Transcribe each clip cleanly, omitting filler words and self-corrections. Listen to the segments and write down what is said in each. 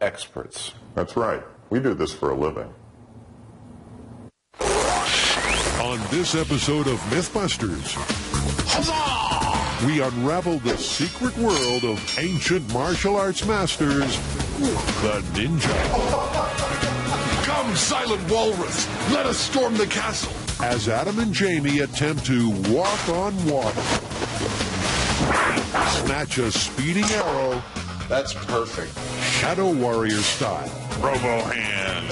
experts. That's right. We do this for a living. On this episode of MythBusters, we unravel the secret world of ancient martial arts masters, the ninja. Come, silent walrus, let us storm the castle. As Adam and Jamie attempt to walk on water, snatch a speeding arrow, That's perfect. Shadow Warrior style, Robo hand.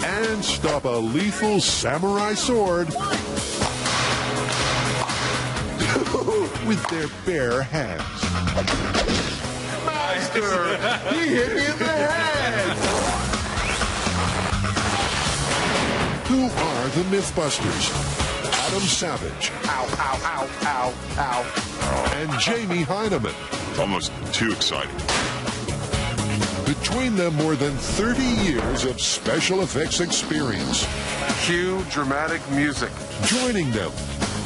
and stop a lethal samurai sword with their bare hands. Master, he hit me in the head. Who are the MythBusters? Adam Savage. Ow, ow, ow, ow, ow. And Jamie Heineman. It's almost too exciting. Between them, more than 30 years of special effects experience. Cue dramatic music. Joining them,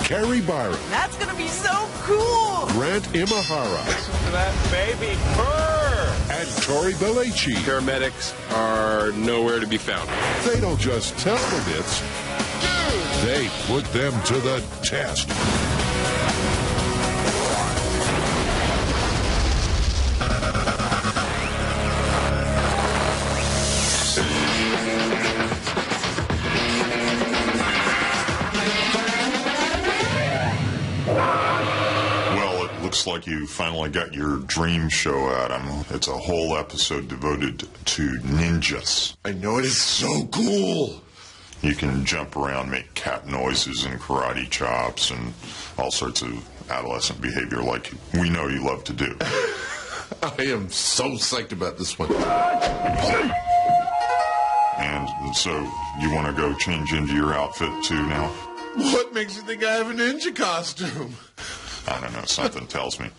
Carrie Byron. That's gonna be so cool! Grant Imahara. That baby purr! And Tori Belleci. Paramedics are nowhere to be found. They don't just tell the myths, they put them to the test. Well, it looks like you finally got your dream show, Adam. It's a whole episode devoted to ninjas. I know, it is so cool. You can jump around, make cat noises and karate chops and all sorts of adolescent behavior like we know you love to do. I am so psyched about this one. And so you want to go change into your outfit too now? What makes you think I have a ninja costume? I don't know, something tells me.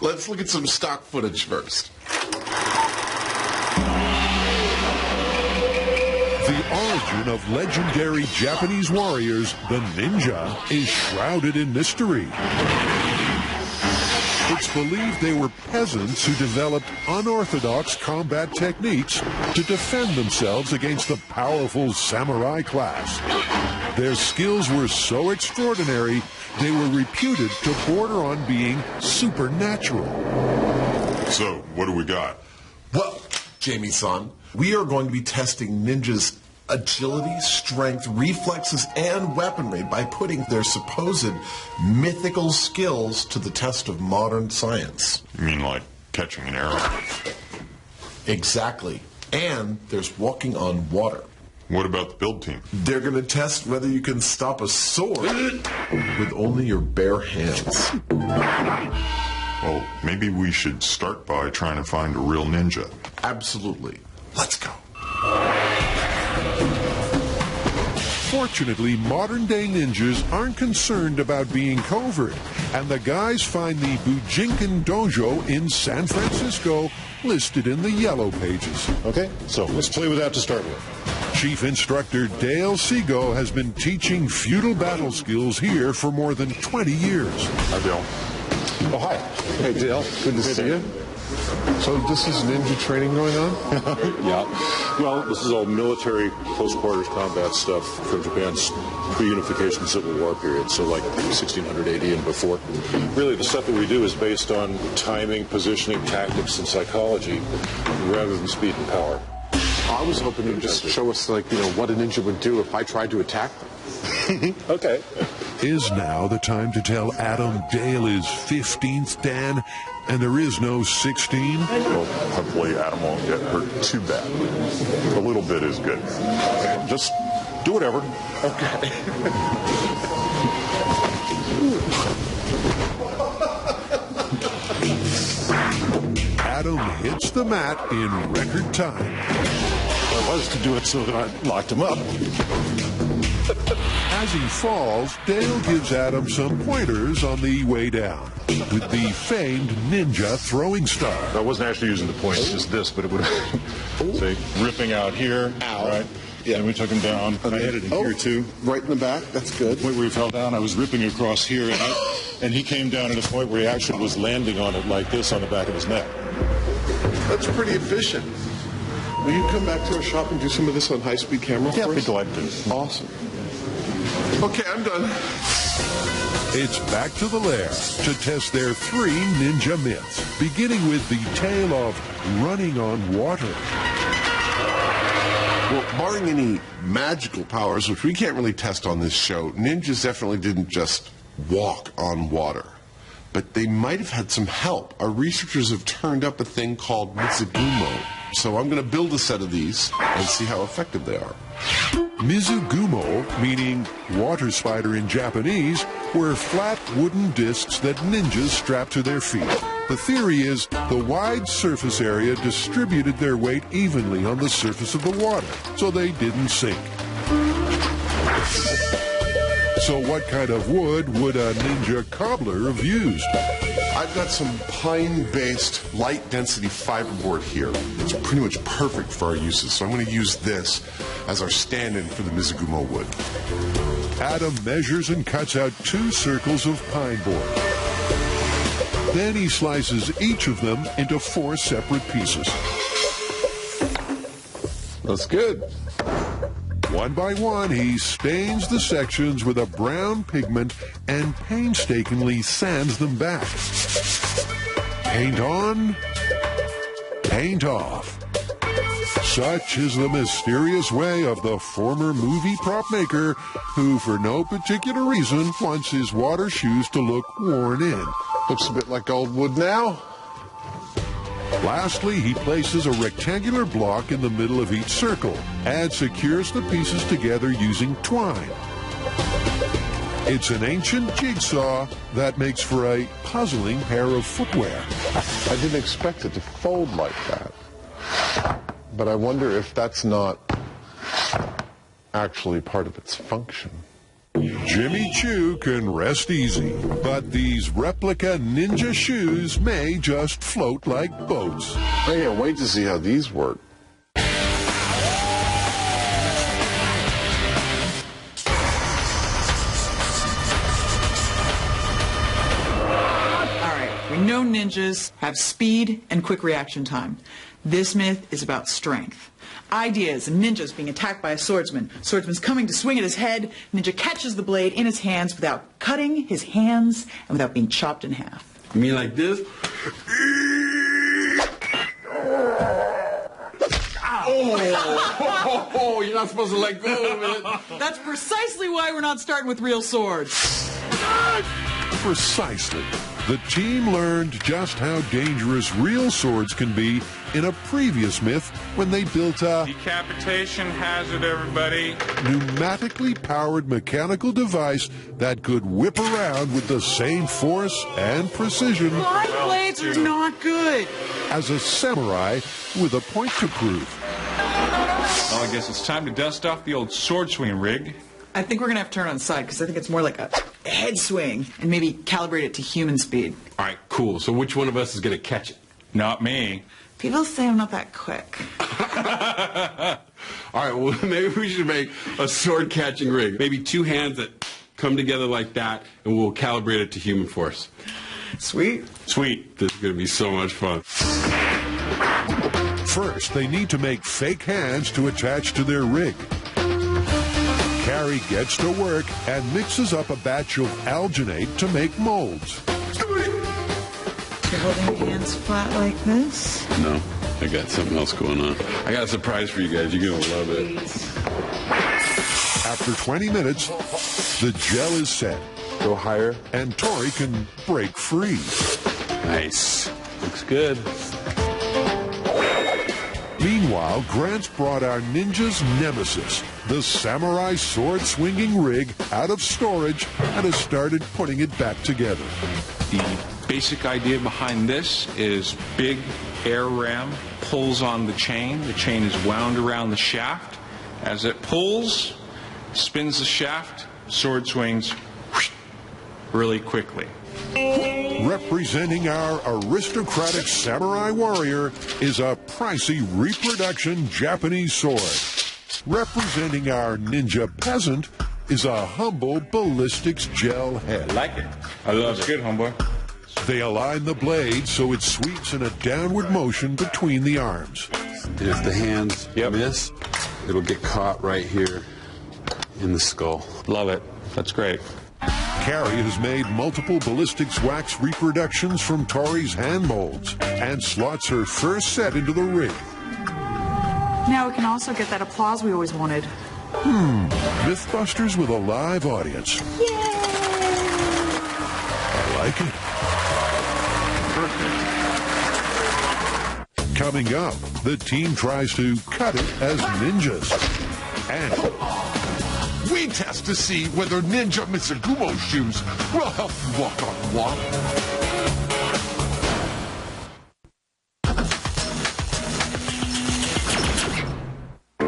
Let's look at some stock footage first. The origin of legendary Japanese warriors, the ninja, is shrouded in mystery. It's believed they were peasants who developed unorthodox combat techniques to defend themselves against the powerful samurai class. Their skills were so extraordinary, they were reputed to border on being supernatural. So, what do we got? Well, Jamie-san, we are going to be testing ninjas' agility, strength, reflexes, and weaponry by putting their supposed mythical skills to the test of modern science. You mean like catching an arrow? Exactly. And there's walking on water. What about the build team? They're going to test whether you can stop a sword with only your bare hands. Well, maybe we should start by trying to find a real ninja. Absolutely. Let's go. Fortunately, modern-day ninjas aren't concerned about being covert, and the guys find the Bujinkan Dojo in San Francisco listed in the yellow pages. Okay, so let's play with that to start with. Chief Instructor Dale Seago has been teaching feudal battle skills here for more than 20 years. Hi, Bill. Oh, hi. Hey, Dale. Good to see you. So this is ninja training going on? Yeah. Well, this is all military close quarters combat stuff from Japan's pre-unification Civil War period, so like 1680 and before. Really, the stuff that we do is based on timing, positioning, tactics, and psychology rather than speed and power. I was hoping you'd just show us, like, what a ninja would do if I tried to attack them. Okay. Is now the time to tell Adam Dale is 15th Dan, and there is no 16? Well, hopefully Adam won't get hurt too bad. A little bit is good. Just do whatever. Okay. Adam hits the mat in record time. I was to do it so that I locked him up. As he falls, Dale gives Adam some pointers on the way down with the famed ninja throwing star. I wasn't actually using the point, it's just this, but it would say ripping out here. Ow. Right? Yeah. And we took him down. I had it in here too. Right in the back? That's good. The point where he fell down, I was ripping across here, and he came down at a point where he actually was landing on it like this on the back of his neck. That's pretty efficient. Will you come back to our shop and do some of this on high-speed camera for us? I'd be delighted to. Awesome. Okay, I'm done. It's back to the lair to test their 3 ninja myths, beginning with the tale of running on water. Well, barring any magical powers, which we can't really test on this show, ninjas definitely didn't just walk on water. But they might have had some help. Our researchers have turned up a thing called Mizugumo. So I'm going to build a set of these and see how effective they are. Mizugumo, meaning water spider in Japanese, were flat wooden discs that ninjas strapped to their feet. The theory is the wide surface area distributed their weight evenly on the surface of the water, so they didn't sink. So what kind of wood would a ninja cobbler have used? I've got some pine-based light-density fiberboard here. It's pretty much perfect for our uses, so I'm going to use this as our stand-in for the Mizugumo wood. Adam measures and cuts out 2 circles of pine board. Then he slices each of them into 4 separate pieces. That's good. One by one, he stains the sections with a brown pigment and painstakingly sands them back. Paint on, paint off. Such is the mysterious way of the former movie prop maker who, for no particular reason, wants his water shoes to look worn in. Looks a bit like old wood now. Lastly, he places a rectangular block in the middle of each circle and secures the pieces together using twine. It's an ancient jigsaw that makes for a puzzling pair of footwear. I didn't expect it to fold like that. But I wonder if that's not actually part of its function. Jimmy Choo can rest easy, but these replica ninja shoes may just float like boats. I can't wait to see how these work. We know ninjas have speed and quick reaction time. This myth is about strength. Idea is a ninja's being attacked by a swordsman. Swordsman's coming to swing at his head. Ninja catches the blade in his hands without cutting his hands and without being chopped in half. You mean like this? Oh, you're not supposed to let go of it. That's precisely why we're not starting with real swords. Precisely. The team learned just how dangerous real swords can be in a previous myth when they built a Decapitation hazard, everybody. pneumatically powered mechanical device that could whip around with the same force and precision My blades are not good. as a samurai with a point to prove. Well, I guess it's time to dust off the old sword swinging rig. I think we're going to have to turn on side because I think it's more like a head swing and maybe calibrate it to human speed. All right, cool. So which one of us is going to catch it? Not me. People say I'm not that quick. All right, well, maybe we should make a sword catching rig. Maybe 2 hands that come together like that, and we'll calibrate it to human force. Sweet. Sweet. This is going to be so much fun. First, they need to make fake hands to attach to their rig. Carrie gets to work and mixes up a batch of alginate to make molds. You're holding your hands flat like this? No, I got something else going on. I got a surprise for you guys. You're going to love it. After 20 minutes, the gel is set. Go higher. And Tori can break free. Nice. Looks good. Meanwhile, Grant's brought our ninja's nemesis, the samurai sword-swinging rig, out of storage and has started putting it back together. The basic idea behind this is big air ram pulls on the chain. The chain is wound around the shaft. As it pulls, spins the shaft, sword swings really quickly. Representing our aristocratic samurai warrior is a pricey reproduction Japanese sword. Representing our ninja peasant is a humble ballistics gel head. I like it. I love it. Good, homeboy. They align the blade so it sweeps in a downward motion between the arms. And if the hands miss, it'll get caught right here in the skull. Love it. That's great. Carrie has made multiple ballistics wax reproductions from Tori's hand molds and slots her first set into the ring. Now we can also get that applause we always wanted. MythBusters with a live audience. Yay! I like it. Perfect. Coming up, the team tries to cut it as ninjas. And We test to see whether Ninja Mizugumo shoes will help you walk on water.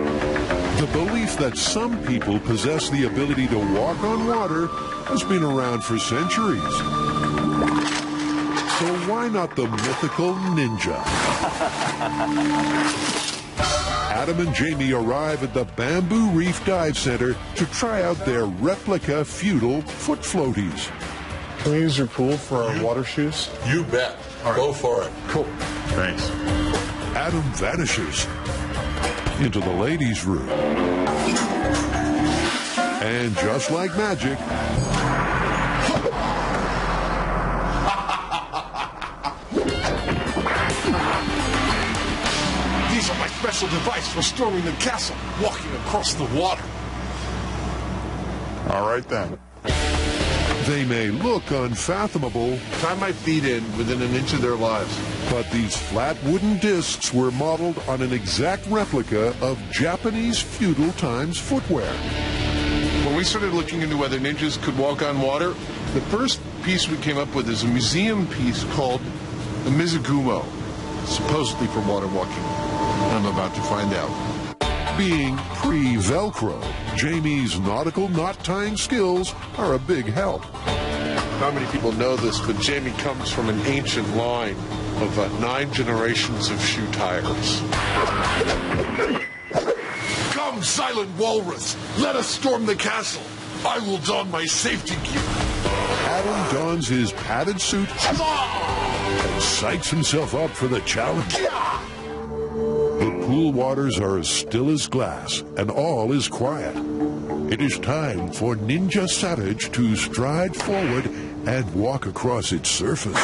the belief that some people possess the ability to walk on water has been around for centuries. So why not the mythical ninja? Adam and Jamie arrive at the Bamboo Reef Dive Center to try out their replica feudal foot floaties. Can we use your pool for our water shoes? You bet. Go for it. Cool. Thanks. Adam vanishes into the ladies' room. And just like magic, These are my special device for storming the castle, walking across the water. All right then. they may look unfathomable, Tie my feet in within an inch of their lives. but these flat wooden discs were modeled on an exact replica of Japanese feudal times footwear. When we started looking into whether ninjas could walk on water, the first piece we came up with is a museum piece called the Mizugumo, supposedly for water walking. I'm about to find out. Being pre-Velcro, Jamie's nautical knot-tying skills are a big help. Not many people know this, but Jamie comes from an ancient line of 9 generations of shoe tires. Come, silent walrus, let us storm the castle. I will don my safety gear. Adam dons his padded suit and psychs himself up for the challenge. The pool waters are as still as glass, and all is quiet. It is time for Ninja Savage to stride forward and walk across its surface.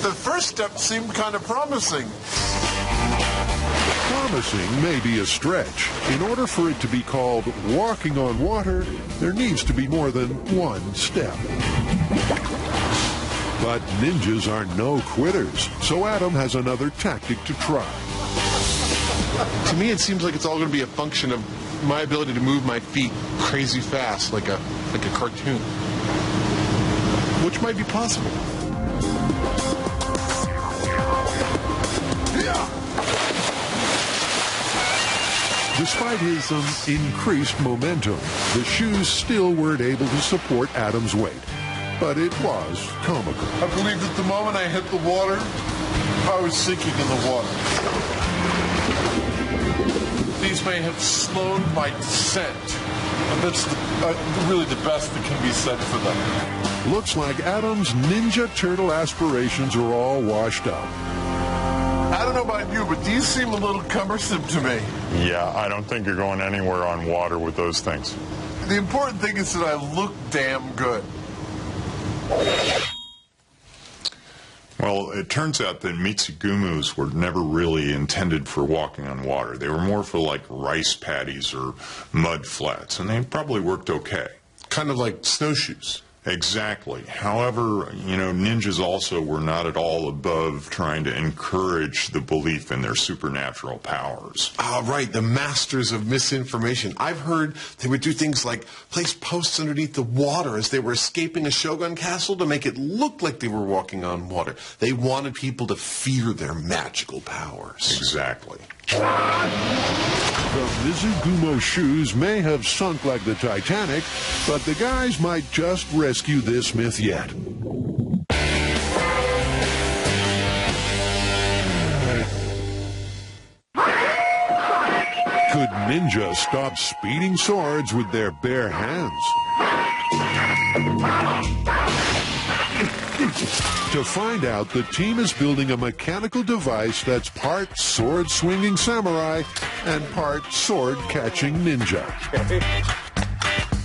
The first step seemed kind of promising. Promising may be a stretch. In order for it to be called walking on water, there needs to be more than one step. But ninjas are no quitters, so Adam has another tactic to try. To me, it seems like it's all going to be a function of my ability to move my feet crazy fast, like a cartoon, which might be possible. Despite his increased momentum, the shoes still weren't able to support Adam's weight. But it was comical. I believe that the moment I hit the water, I was sinking in the water. These may have slowed my descent, but that's really the best that can be said for them. Looks like Adam's Ninja Turtle aspirations are all washed up. I don't know about you, but these seem a little cumbersome to me. Yeah, I don't think you're going anywhere on water with those things. The important thing is that I look damn good. Well, it turns out that mitsugumus were never really intended for walking on water. They were more for like rice paddies or mud flats, and they probably worked okay. Kind of like snowshoes. Exactly. However, ninjas also were not at all above trying to encourage the belief in their supernatural powers. Ah, right, the masters of misinformation. I've heard they would do things like place posts underneath the water as they were escaping a shogun castle to make it look like they were walking on water. They wanted people to fear their magical powers. Exactly. The Mizugumo shoes may have sunk like the Titanic, but the guys might just rescue this myth yet. Could ninjas stop speeding swords with their bare hands? To find out, the team is building a mechanical device that's part sword-swinging samurai and part sword-catching ninja.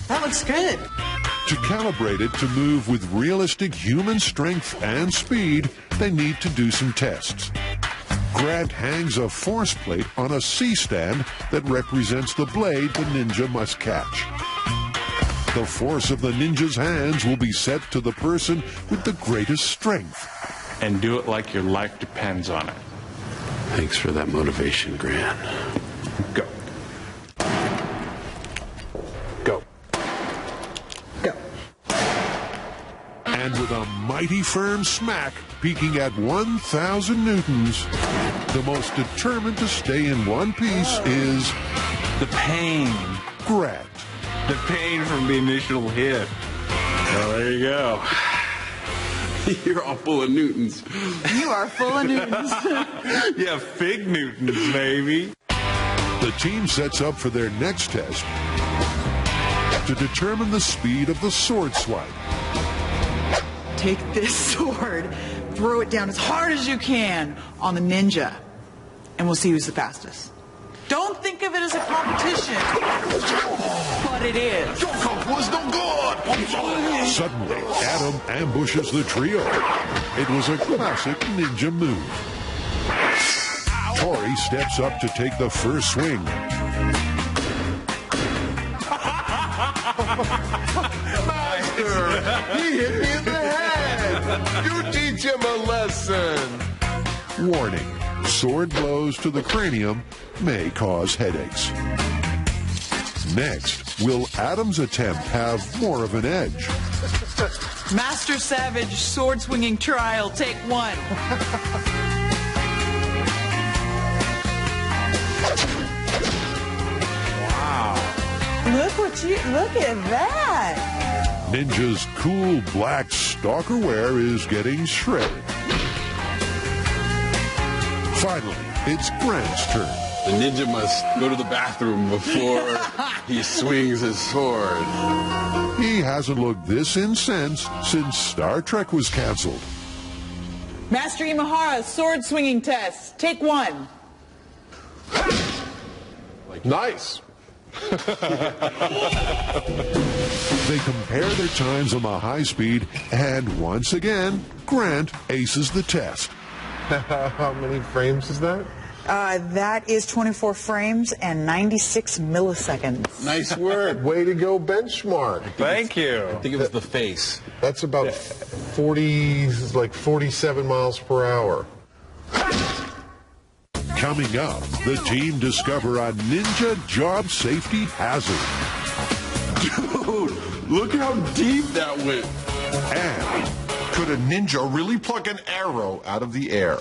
That looks good. To calibrate it to move with realistic human strength and speed, they need to do some tests. Grant hangs a force plate on a C-stand that represents the blade the ninja must catch. The force of the ninja's hands will be set to the person with the greatest strength. And do it like your life depends on it. Thanks for that motivation, Grant. Go. Go. Go. And with a mighty firm smack peaking at 1,000 newtons, the most determined to stay in one piece is The pain. Grant. The pain from the initial hit. Well, there you go. You're all full of Newtons. You are full of Newtons. Yeah, fig Newtons, maybe. The team sets up for their next test to determine the speed of the sword swipe. Take this sword, throw it down as hard as you can on the ninja, and we'll see who's the fastest. Don't think of it as a competition, but it is. Suddenly, Adam ambushes the trio. It was a classic ninja move. Tori steps up to take the first swing. Master, he hit me in the head. You teach him a lesson. Warning, sword blows to the cranium may cause headaches. Next, will Adam's attempt have more of an edge? Master Savage sword swinging trial, take one. Look at that. Ninja's cool black stalker wear is getting shredded. Finally, it's Grant's turn. The ninja must go to the bathroom before he swings his sword. He hasn't looked this incensed since Star Trek was canceled. Master Imahara sword swinging test, take one. Nice. They compare their times on the high speed, and once again, Grant aces the test. How many frames is that? That is 24 frames and 96 milliseconds. Nice work. Way to go, benchmark. Thank you. I think it was the face. That's about 47 miles per hour. Coming up, the team discover a ninja job safety hazard. Dude, look how deep that went. And Could a ninja really pluck an arrow out of the air?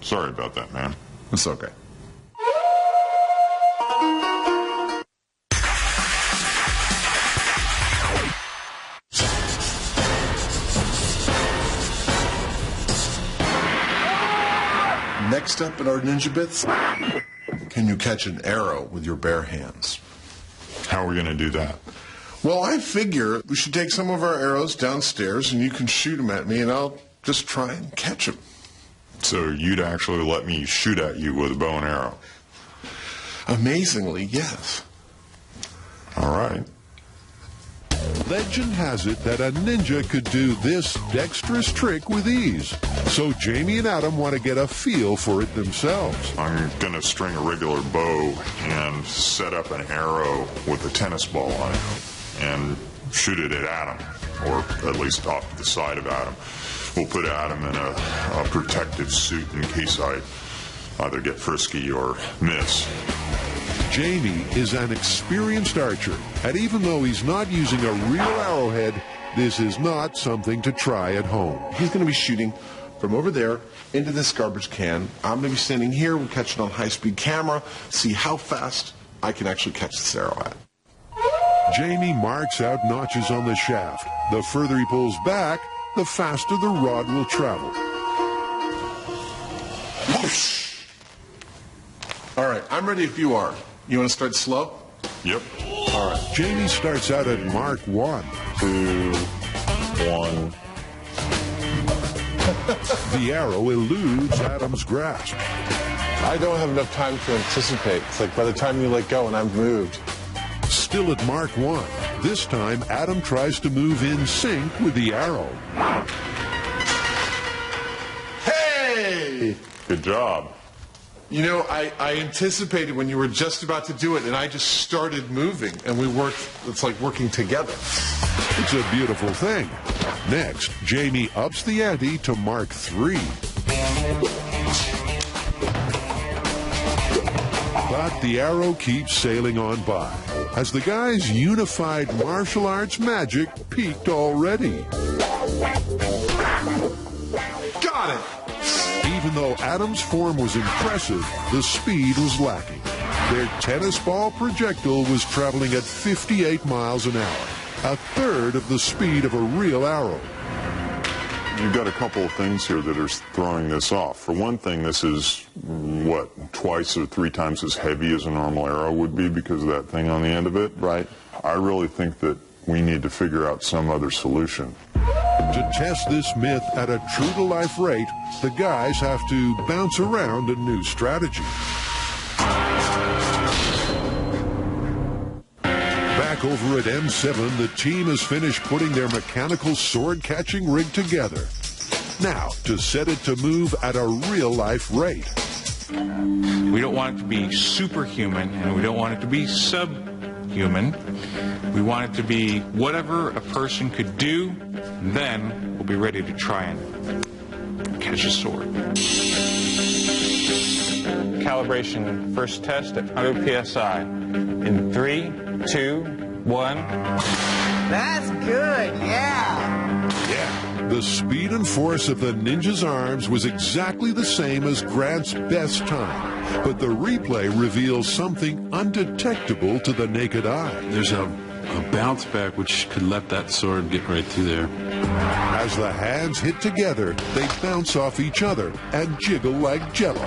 Sorry about that, man. It's okay. Next up in our ninja bits, can you catch an arrow with your bare hands? How are we going to do that? Well, I figure we should take some of our arrows downstairs and you can shoot them at me and I'll just try and catch them. So you'd actually let me shoot at you with a bow and arrow? Amazingly, yes. All right. legend has it that a ninja could do this dexterous trick with ease. So Jamie and Adam want to get a feel for it themselves. I'm going to string a regular bow and set up an arrow with a tennis ball on it and shoot it at Adam, or at least off the side of Adam. We'll put Adam in a protective suit in case I either get frisky or miss. Jamie is an experienced archer, and even though he's not using a real arrowhead, this is not something to try at home. He's going to be shooting from over there into this garbage can. I'm going to be standing here. We'll catch it on high-speed camera, see how fast I can actually catch this arrow at. Jamie marks out notches on the shaft. The further he pulls back, the faster the rod will travel. Whoosh! All right, I'm ready if you are. You want to start slow? Yep. All All right. Jamie starts out at Mark 1. 2, 1. The arrow eludes Adam's grasp. I don't have enough time to anticipate. It's like by the time you let go and I'm moved. Still at Mark 1. This time, Adam tries to move in sync with the arrow. Hey! Good job. You know, I anticipated when you were just about to do it, and I just started moving, and we worked, it's like working together. It's a beautiful thing. Next, Jamie ups the ante to Mark 3. But the arrow keeps sailing on by, as the guy's unified martial arts magic peaked already. Got it! Even though Adam's form was impressive, the speed was lacking. Their tennis ball projectile was traveling at 58 miles an hour, a third of the speed of a real arrow. You've got a couple of things here that are throwing this off. For one thing, this is, what, twice or 3 times as heavy as a normal arrow would be because of that thing on the end of it. Right. I really think that we need to figure out some other solution. To test this myth at a true-to-life rate, the guys have to bounce around a new strategy. Back over at M7, the team has finished putting their mechanical sword-catching rig together. Now, to set it to move at a real-life rate. We don't want it to be superhuman, and we don't want it to be subhuman. We want it to be whatever a person could do, then we'll be ready to try and catch a sword. Calibration first test at 100 psi. In 3, 2, 1. That's good, yeah. Yeah, the speed and force of the ninja's arms was exactly the same as Grant's best time, but the replay reveals something undetectable to the naked eye. There's a bounce back which could let that sword get right through there. As the hands hit together, they bounce off each other and jiggle like jello,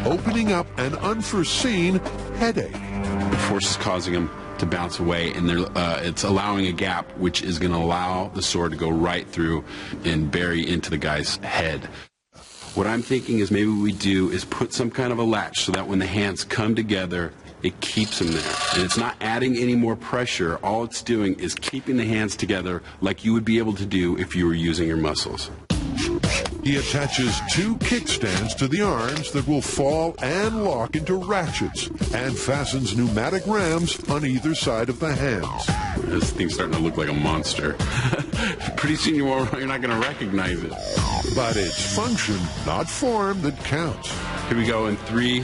opening up an unforeseen headache. The force is causing them to bounce away, and it's allowing a gap which is going to allow the sword to go right through and bury into the guy's head. What I'm thinking is maybe what we do is put some kind of a latch so that when the hands come together, it keeps them there. And it's not adding any more pressure. All it's doing is keeping the hands together like you would be able to do if you were using your muscles. He attaches 2 kickstands to the arms that will fall and lock into ratchets and fastens pneumatic rams on either side of the hands. This thing's starting to look like a monster. Pretty soon you're not going to recognize it. But it's function, not form, that counts. Here we go in 3,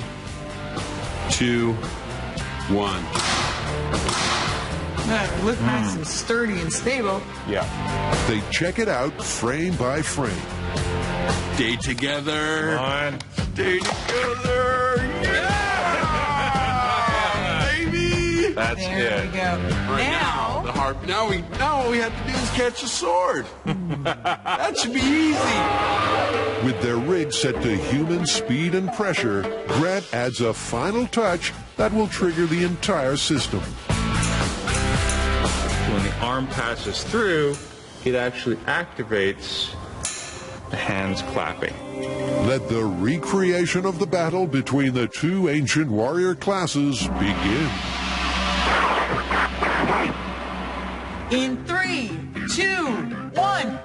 2, 1. That look nice and sturdy and stable. Yeah. They check it out frame by frame. Stay together. One. Stay together. Yeah! Baby! That's There it. we go. Now, Now all we have to do is catch a sword. That should be easy. With their rig set to human speed and pressure, Grant adds a final touch that will trigger the entire system. When the arm passes through, it actually activates the hands clapping. Let the recreation of the battle between the 2 ancient warrior classes begin. in 3, 2, 1. That's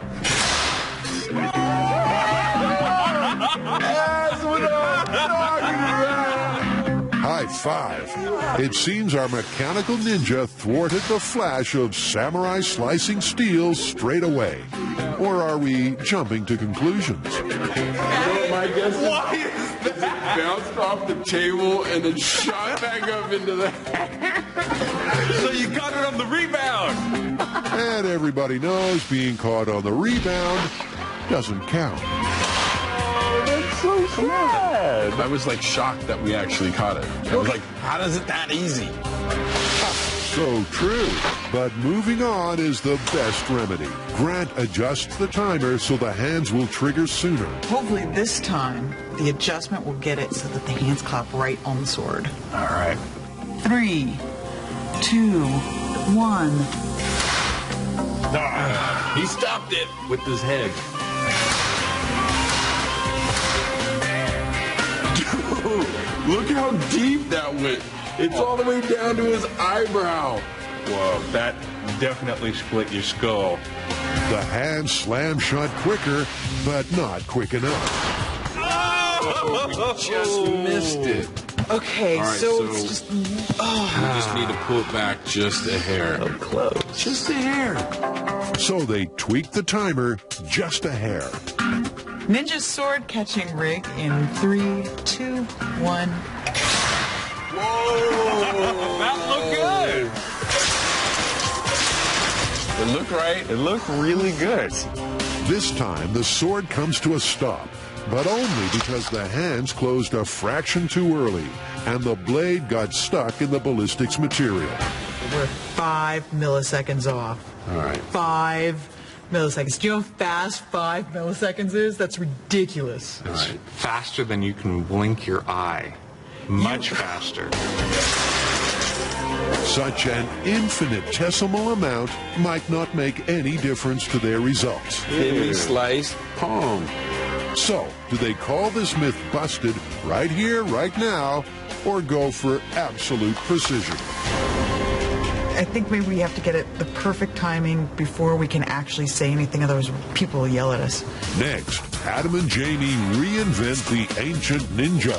what I'm talking about. High five. It seems our mechanical ninja thwarted the flash of samurai slicing steel straight away. Or are we jumping to conclusions? My guess is it bounced off the table and then shot back up into the... So you got it on the rebound. And everybody knows being caught on the rebound doesn't count. That's so sad. I was like shocked that we actually caught it. I was like, how is it that easy? So true. But moving on is the best remedy. Grant adjusts the timer so the hands will trigger sooner. Hopefully this time, the adjustment will get it so that the hands clap right on the sword. All right. 3, 2, 1. He stopped it with his head. Dude, look how deep that went. It's all the way down to his eyebrow. Whoa, that definitely split your skull. The hand slam shot quicker, but not quick enough. Just missed it. Okay, All right, so it's just... We just need to pull it back just a hair. So close. Just a hair. So they tweaked the timer just a hair. Ninja sword catching rig in 3, 2, 1. Whoa! That looked good. It looked right. It looked really good. This time, the sword comes to a stop, but only because the hands closed a fraction too early, and the blade got stuck in the ballistics material. We're 5 milliseconds off. All right. 5 milliseconds. Do you know how fast 5 milliseconds is? That's ridiculous. All right. Faster than you can blink your eye. Much faster. Such an infinitesimal amount might not make any difference to their results. Thinly sliced palm. So, do they call this myth busted right here, right now, or go for absolute precision? I think maybe we have to get it the perfect timing before we can actually say anything, otherwise people will yell at us. Next, Adam and Jamie reinvent the ancient ninja,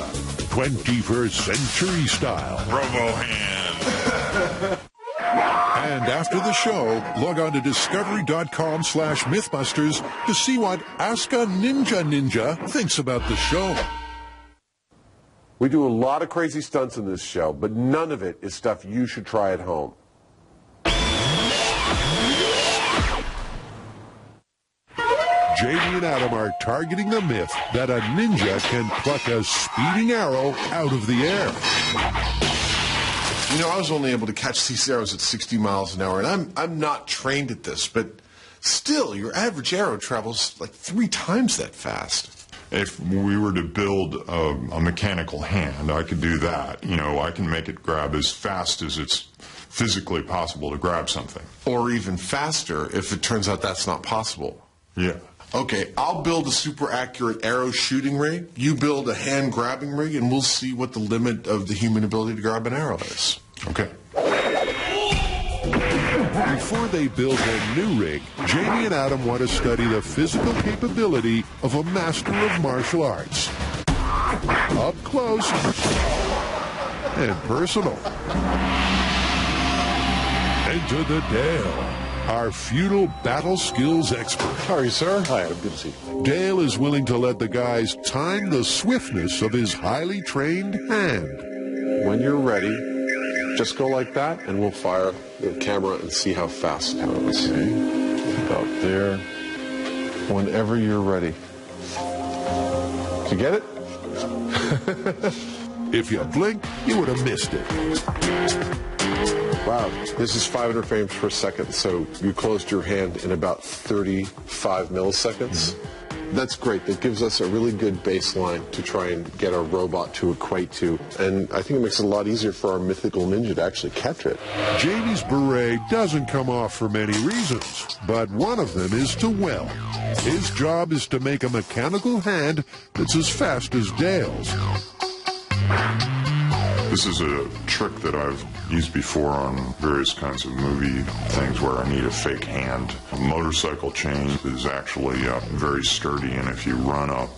21st century style. Robo hand. And after the show, log on to discovery.com/mythbusters to see what Ask a Ninja thinks about the show. We do a lot of crazy stunts in this show, but none of it is stuff you should try at home. Jamie and Adam are targeting the myth that a ninja can pluck a speeding arrow out of the air. You know, I was only able to catch these arrows at 60 miles an hour, and I'm not trained at this, but still, your average arrow travels like 3 times that fast. If we were to build a mechanical hand, I could do that. You know, I can make it grab as fast as it's physically possible to grab something. Or even faster if it turns out that's not possible. Yeah. Okay, I'll build a super accurate arrow shooting rig. You build a hand grabbing rig, and we'll see what the limit of the human ability to grab an arrow is. Okay. Before they build their new rig, Jamie and Adam want to study the physical capability of a master of martial arts. Up close and personal. Enter the Dale, our feudal battle skills expert. How are you, sir? Hi, Adam. Good to see you. Dale is willing to let the guys time the swiftness of his highly trained hand. When you're ready, just go like that, and we'll fire the camera and see how fast it goes. Okay. About there. Whenever you're ready. Did you get it? If you blink, you would have missed it. Wow, this is 500 frames per second, so you closed your hand in about 35 milliseconds. That's great. That gives us a really good baseline to try and get our robot to equate to, and I think it makes it a lot easier for our mythical ninja to actually catch it. Jamie's beret doesn't come off for many reasons, but one of them is to weld. His job is to make a mechanical hand that's as fast as Dale's. This is a trick that I've used before on various kinds of movie things where I need a fake hand. A motorcycle chain is actually very sturdy, and if you run a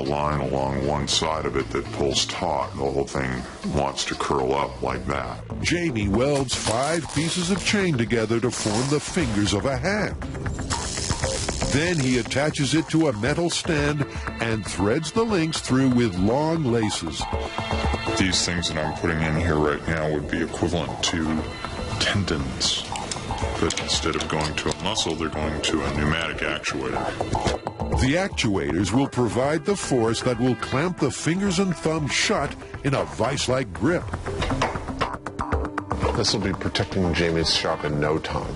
line along one side of it that pulls taut, the whole thing wants to curl up like that. Jamie welds 5 pieces of chain together to form the fingers of a hand. Then he attaches it to a metal stand and threads the links through with long laces. These things that I'm putting in here right now would be equivalent to tendons. But instead of going to a muscle, they're going to a pneumatic actuator. The actuators will provide the force that will clamp the fingers and thumbs shut in a vice-like grip. This will be protecting Jamie's shop in no time.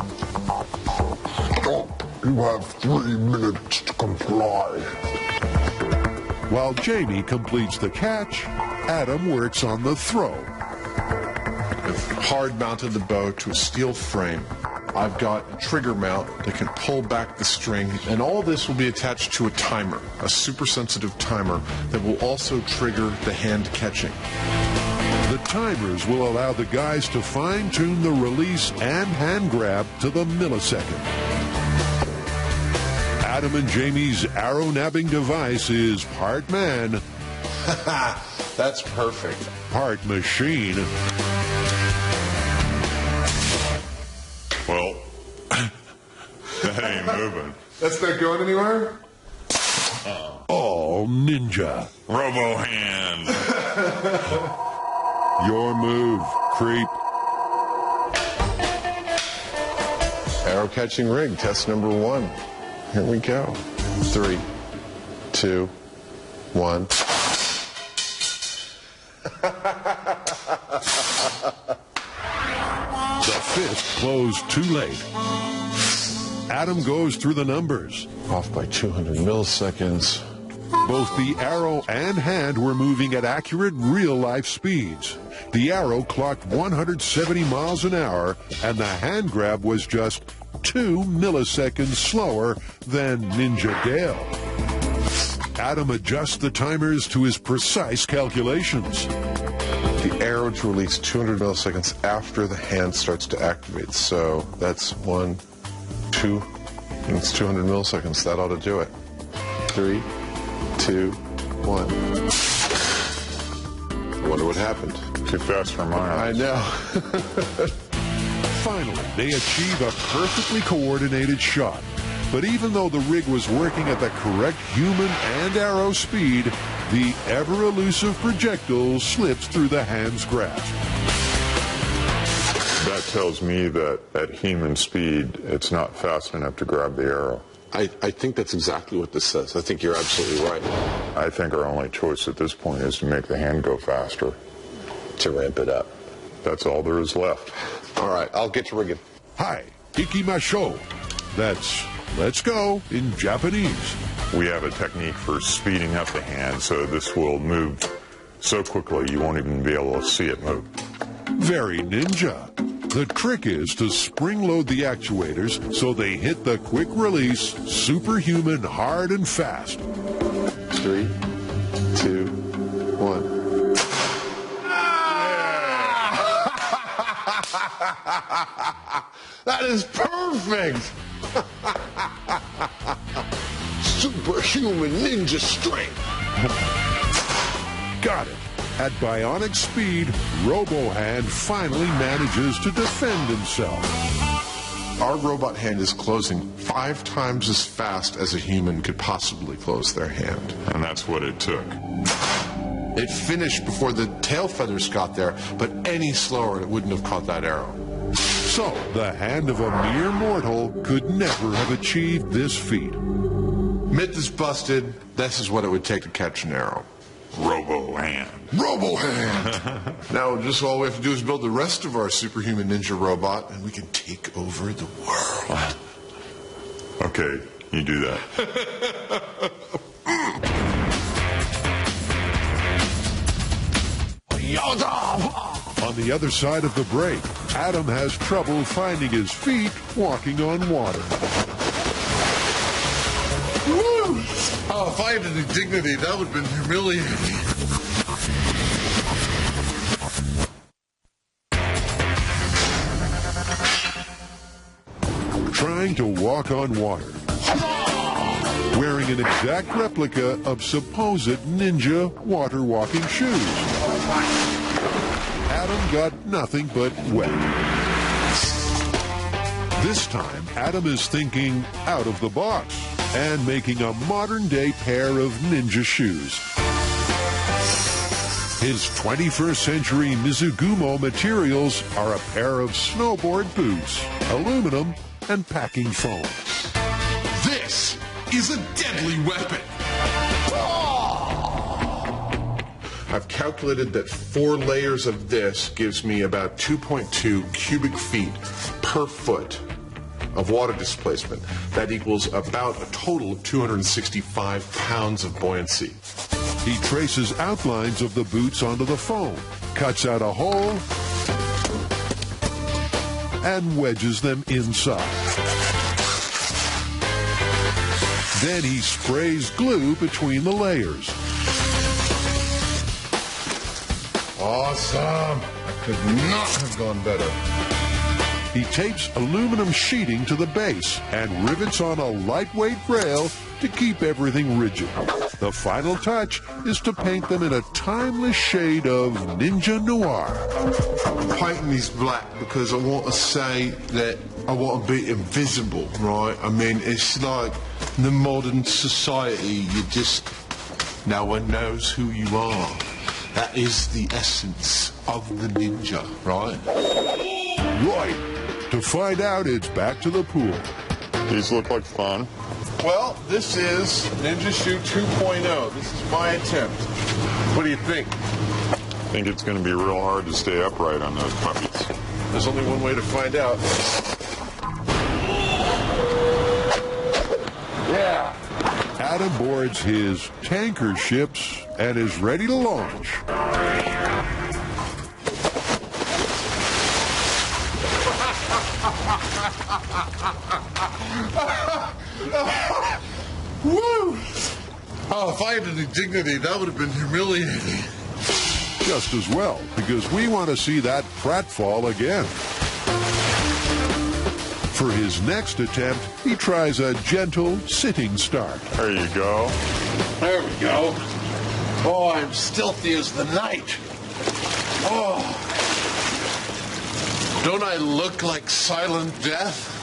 You have 3 minutes to comply. While Jamie completes the catch, Adam works on the throw. I've hard mounted the bow to a steel frame. I've got a trigger mount that can pull back the string, and all this will be attached to a timer, a super sensitive timer that will also trigger the hand catching. The timers will allow the guys to fine-tune the release and hand grab to the millisecond. Adam and Jamie's arrow nabbing device is part man, That's perfect. part machine. Well, that ain't moving. That's not going anywhere? All ninja. Robo hand. Your move, creep. Arrow catching rig, test number 1. Here we go. 3, 2, 1. The fist closed too late. Adam goes through the numbers. Off by 200 milliseconds. Both the arrow and hand were moving at accurate real-life speeds. The arrow clocked 170 miles an hour, and the hand grab was just 2 milliseconds slower than Ninja Dale. Adam adjusts the timers to his precise calculations. The arrow to release 200 milliseconds after the hand starts to activate. So that's 1, 2, and it's 200 milliseconds. That ought to do it. 3, 2, 1. I wonder what happened. Too fast for my I eyes. know. Finally, they achieve a perfectly coordinated shot. But even though the rig was working at the correct human and arrow speed, the ever-elusive projectile slips through the hand's grasp. That tells me that at human speed, it's not fast enough to grab the arrow. I think that's exactly what this says. I think you're absolutely right. I think our only choice at this point is to make the hand go faster. To ramp it up. That's all there is left. All right, I'll get to rigging. Hi, ikimasho. That's let's go in Japanese. We have a technique for speeding up the hand, so this will move so quickly you won't even be able to see it move. Very ninja. The trick is to spring-load the actuators so they hit the quick release, superhuman hard and fast. 3, 2, 1. That is perfect! Superhuman ninja strength. Got it. At bionic speed, RoboHand finally manages to defend himself. Our robot hand is closing 5 times as fast as a human could possibly close their hand. And that's what it took. It finished before the tail feathers got there, but any slower and it wouldn't have caught that arrow. So, the hand of a mere mortal could never have achieved this feat. Myth is busted. This is what it would take to catch an arrow. Robo hand. Robo hand! Now, just all we have to do is build the rest of our superhuman ninja robot, and we can take over the world. Okay, you do that. On the other side of the break, Adam has trouble finding his feet walking on water. Woo! Oh, if I had any dignity, that would have been humiliating. Trying to walk on water. Wearing an exact replica of supposed ninja water walking shoes. Adam got nothing but wet. This time, Adam is thinking out of the box and making a modern-day pair of ninja shoes. His 21st century Mizugumo materials are a pair of snowboard boots, aluminum, and packing foam. This is a deadly weapon. I've calculated that 4 layers of this gives me about 2.2 cubic feet per foot of water displacement. That equals about a total of 265 pounds of buoyancy. He traces outlines of the boots onto the foam, cuts out a hole, and wedges them inside. Then he sprays glue between the layers. Awesome. I could not have gone better. He tapes aluminum sheeting to the base and rivets on a lightweight rail to keep everything rigid. The final touch is to paint them in a timeless shade of Ninja Noir. I'm painting these black because I want to say that I want to be invisible, right? I mean, it's like the modern society, no one knows who you are. That is the essence of the ninja, right? Right. To find out, it's back to the pool. These look like fun. Well, this is Ninja Shoe 2.0. This is my attempt. What do you think? I think it's going to be real hard to stay upright on those puppies. There's only one way to find out. Yeah. Adam boards his tanker ships and is ready to launch. Woo! Oh, if I had any dignity, that would have been humiliating. Just as well, because we want to see that pratfall again. For his next attempt, he tries a gentle sitting start. There you go. There we go. Oh, I'm stealthy as the night. Oh. Don't I look like silent death?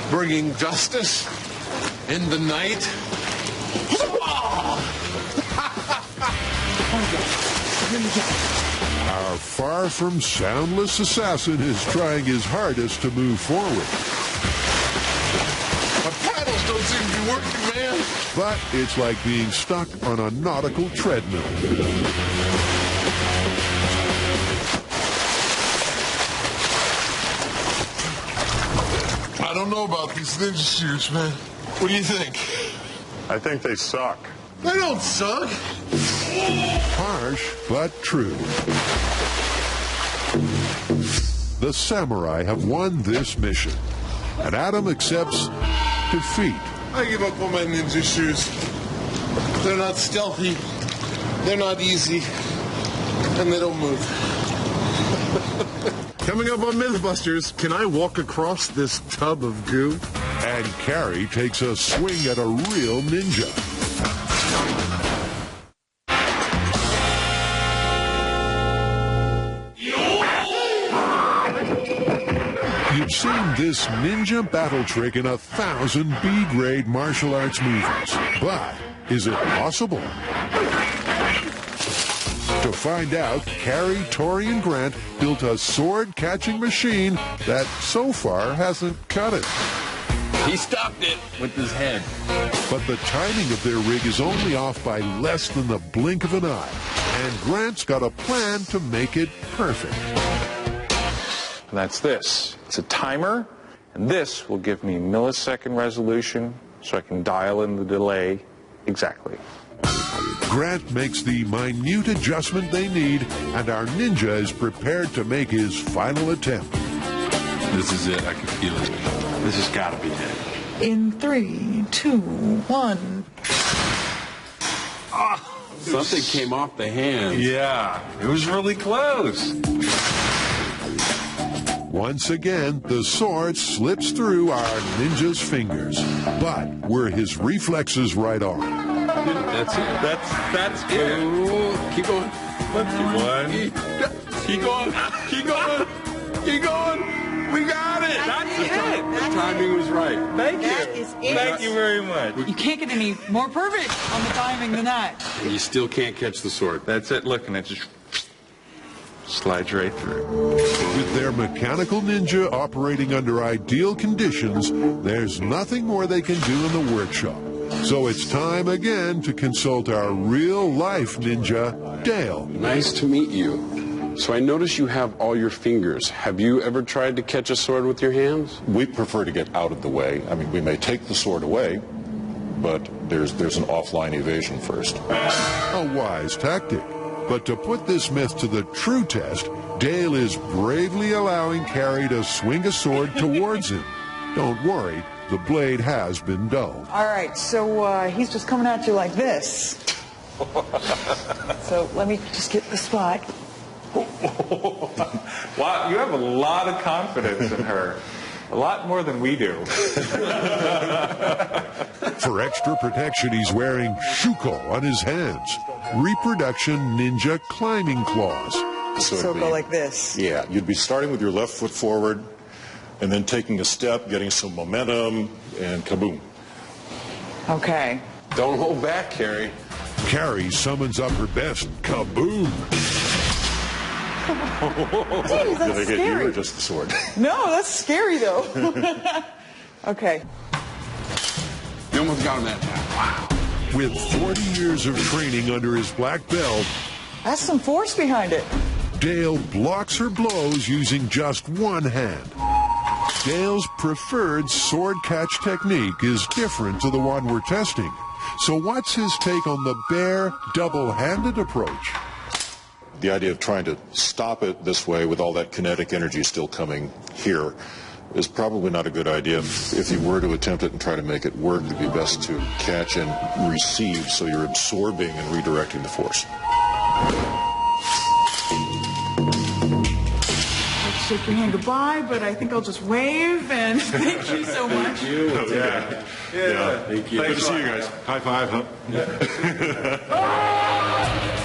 Bringing justice in the night? Our far from soundless assassin is trying his hardest to move forward. My paddles don't seem to be working, man. But it's like being stuck on a nautical treadmill. I don't know about these ninja shoes, man. What do you think? I think they suck. They don't suck. Harsh, but true. The samurai have won this mission, and Adam accepts defeat. I give up on my ninja shoes. They're not stealthy, they're not easy, and they don't move. Coming up on MythBusters, can I walk across this tub of goo? And Carrie takes a swing at a real ninja. You've seen this ninja battle trick in 1,000 B-grade martial arts movies. But is it possible? To find out, Carrie, Tori, and Grant built a sword-catching machine that so far hasn't cut it. He stopped it with his head. But the timing of their rig is only off by less than the blink of an eye. And Grant's got a plan to make it perfect. And that's this. It's a timer, and this will give me millisecond resolution so I can dial in the delay exactly. Grant makes the minute adjustment they need, and our ninja is prepared to make his final attempt. This is it. I can feel it. This has got to be it. In 3, 2, 1. Something came off the hand. Yeah, it was really close. Once again, the sword slips through our ninja's fingers. But were his reflexes right on? That's it. That's good. Ooh, keep going. One. Keep going. Keep going. Keep going. We got it. That's it. The timing was right. Thank you. That is it. Thank you very much. You can't get any more perfect on the timing than that. And you still can't catch the sword. That's it. Look, and it just slides right through. With their mechanical ninja operating under ideal conditions, there's nothing more they can do in the workshop. So it's time again to consult our real-life ninja, Dale. Nice to meet you. So I notice you have all your fingers. Have you ever tried to catch a sword with your hands? We prefer to get out of the way. I mean, we may take the sword away, but there's an offline evasion first. A wise tactic. But to put this myth to the true test, Dale is bravely allowing Carrie to swing a sword towards him. Don't worry, the blade has been dulled. All right, so he's just coming at you like this. So let me just get the spot. Wow, you have a lot of confidence in her. A lot more than we do. For extra protection, he's wearing shuko on his hands, reproduction ninja climbing claws. So go like this. Yeah, you'd be starting with your left foot forward and then taking a step, getting some momentum, and kaboom. Okay. Don't hold back, Carrie. Carrie summons up her best kaboom. Jeez, Did I that's hit you scary. or just the sword? No, that's scary though. Okay. You almost got him that time. Wow. With 40 years of training under his black belt, That's some force behind it. Dale blocks her blows using just one hand. Dale's preferred sword catch technique is different to the one we're testing. So what's his take on the bare, double-handed approach? The idea of trying to stop it this way with all that kinetic energy still coming here is probably not a good idea. If you were to attempt it and try to make it work, it'd be best to catch and receive so you're absorbing and redirecting the force. Let's shake your hand goodbye, but I think I'll just wave and thank you so much. Thank you. Good to see you guys. High five, huh?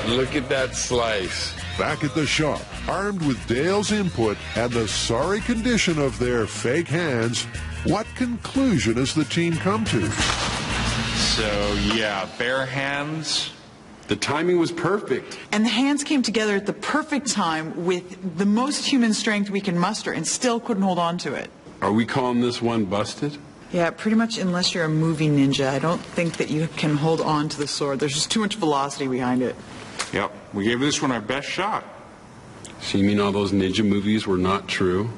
Look at that slice. Back at the shop, armed with Dale's input and the sorry condition of their fake hands, what conclusion has the team come to? So, yeah, bare hands. The timing was perfect. And the hands came together at the perfect time with the most human strength we can muster and still couldn't hold on to it. Are we calling this one busted? Yeah, pretty much unless you're a movie ninja. I don't think that you can hold on to the sword. There's just too much velocity behind it. Yep, we gave this one our best shot. So you mean all those ninja movies were not true?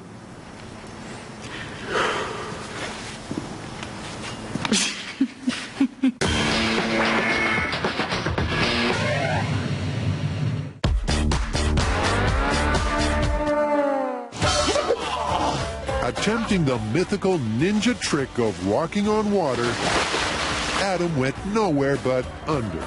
Attempting the mythical ninja trick of walking on water, Adam went nowhere but under.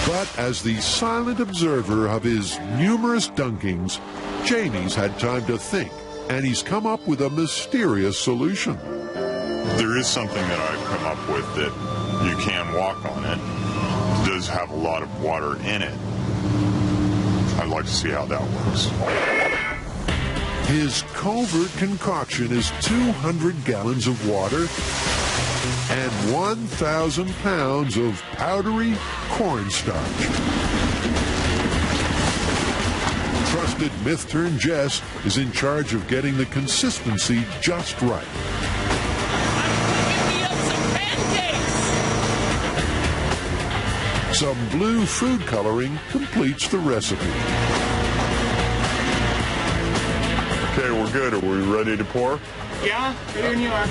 But as the silent observer of his numerous dunkings, Jamie's had time to think, and he's come up with a mysterious solution. There is something that I've come up with that you can walk on it. It does have a lot of water in it. I'd like to see how that works. His covert concoction is 200 gallons of water and 1,000 pounds of powdery cornstarch. Trusted Myth-Turn-Jess is in charge of getting the consistency just right. Some blue food coloring completes the recipe. Okay, we're good. Are we ready to pour? Yeah, ready when you are.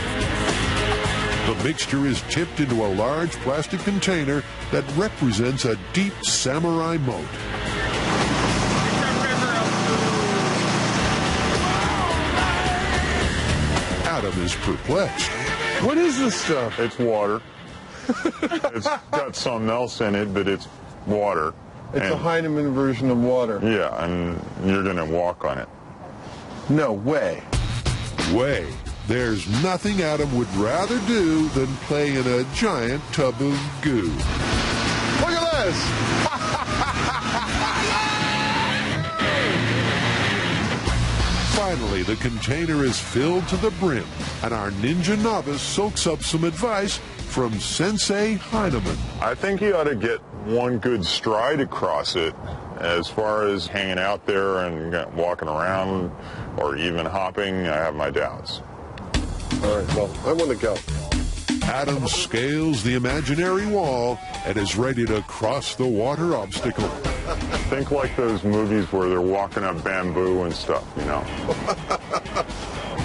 The mixture is tipped into a large plastic container that represents a deep samurai moat. Adam is perplexed. What is this stuff? It's water. It's got something else in it, but it's water. It's a Heinemann version of water. Yeah, and you're going to walk on it. No way. Way. There's nothing Adam would rather do than play in a giant tub of goo. Look at this! Finally, the container is filled to the brim, and our ninja novice soaks up some advice from Sensei Heinemann. I think you ought to get one good stride across it. As far as hanging out there and walking around or even hopping, I have my doubts. All right, well, I want to go. Adam scales the imaginary wall and is ready to cross the water obstacle. Think like those movies where they're walking up bamboo and stuff, you know.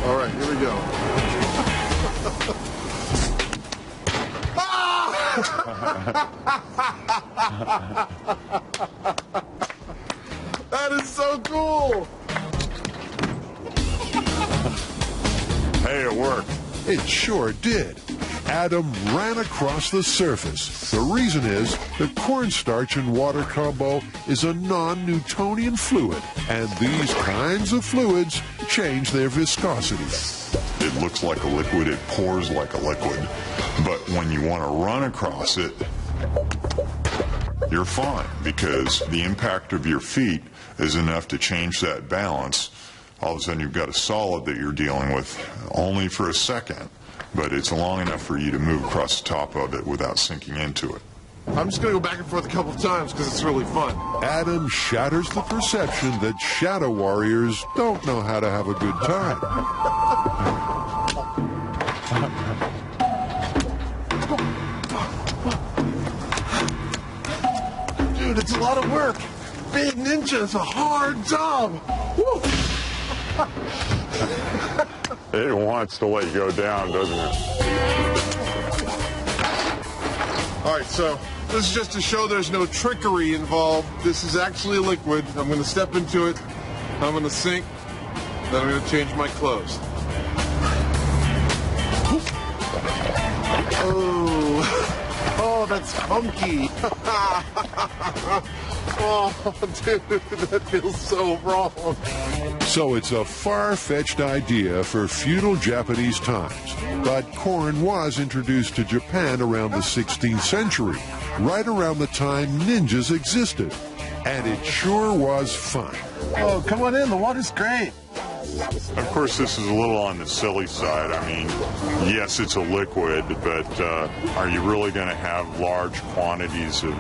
All right, here we go. That is so cool. Hey, it worked. It sure did. Adam ran across the surface. The reason is that cornstarch and water combo is a non-Newtonian fluid, and these kinds of fluids change their viscosity. It looks like a liquid, it pours like a liquid. But when you want to run across it, you're fine, because the impact of your feet is enough to change that balance. All of a sudden you've got a solid that you're dealing with only for a second, but it's long enough for you to move across the top of it without sinking into it. I'm just going to go back and forth a couple of times because it's really fun. Adam shatters the perception that shadow warriors don't know how to have a good time. Dude, it's a lot of work. Being ninja is a hard job. Woo. It wants to let you go down, doesn't it? All right, so this is just to show there's no trickery involved. This is actually a liquid. I'm going to step into it. I'm going to sink. Then I'm going to change my clothes. Oh, that's funky. Oh, dude, that feels so wrong. So it's a far-fetched idea for feudal Japanese times. But corn was introduced to Japan around the 16th century, right around the time ninjas existed. And it sure was fun. Oh, come on in. The water's great. Of course, this is a little on the silly side. I mean, yes, it's a liquid, but are you really going to have large quantities of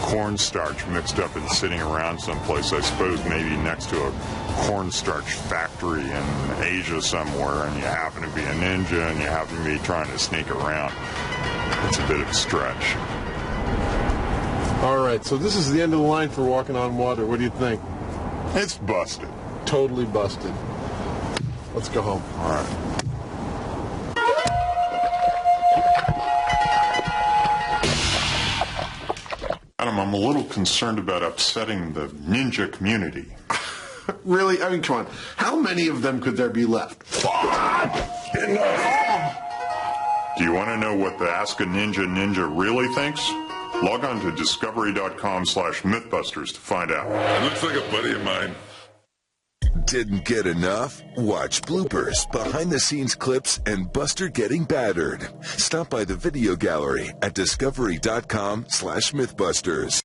cornstarch mixed up and sitting around someplace? I suppose maybe next to a cornstarch factory in Asia somewhere, and you happen to be a ninja and you happen to be trying to sneak around. It's a bit of a stretch. All right, so this is the end of the line for walking on water. What do you think? It's busted. Totally busted. Let's go home. All right. Adam, I'm a little concerned about upsetting the ninja community. Really? I mean, come on. How many of them could there be left? Enough. Do you want to know what the Ask a Ninja really thinks? Log on to discovery.com/MythBusters to find out. Looks like a buddy of mine. Didn't get enough? Watch bloopers, behind-the-scenes clips, and Buster getting battered. Stop by the video gallery at discovery.com/MythBusters.